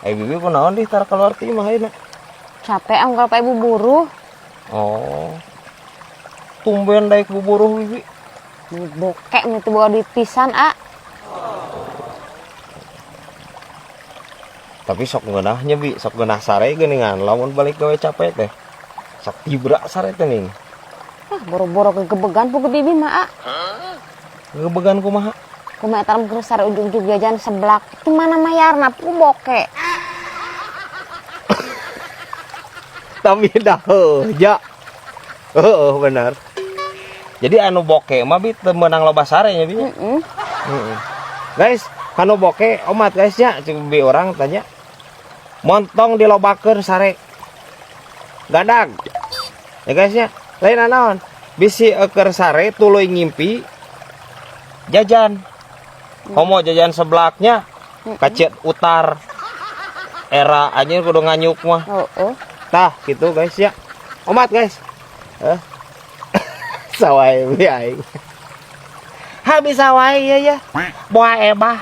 Bibi kunaon di tar keluar ti mah ayeuna. Capek anggal pa ibu buruh. Oh. Tumben daek buburuh Bibi. Bokek itu bawa duit pisan, A. Tapi sok ngeunahnya Bi, sok ngeunah sare geuningan lamun balik gawe capek teh. Sok tibra sare teh ning. Boro-boro kegebegan puguh bibi mah, A. Gebegan kumaha? Kumaha eta mah sare ujung-ujung jajan seblak. Di mana mayarna pu bokek. Tapi dah ja. Benar. Jadi anu bokek mah Bi teu meunang loba sare nya Bi. Guys, anu bokek omat guys nya cuma Bi orang tanya. Montong dilobakeun sare. Gadag. Ya guys ya, lain naon? Bisi eker sare tuluy ngimpi jajan. Homo jajan seblaknya kacet utar. Era anjir kudu nganyuk mah. Tah gitu guys ya. Omat guys. Sawai bi aing. Habis sawai ya ya. Boa ebah.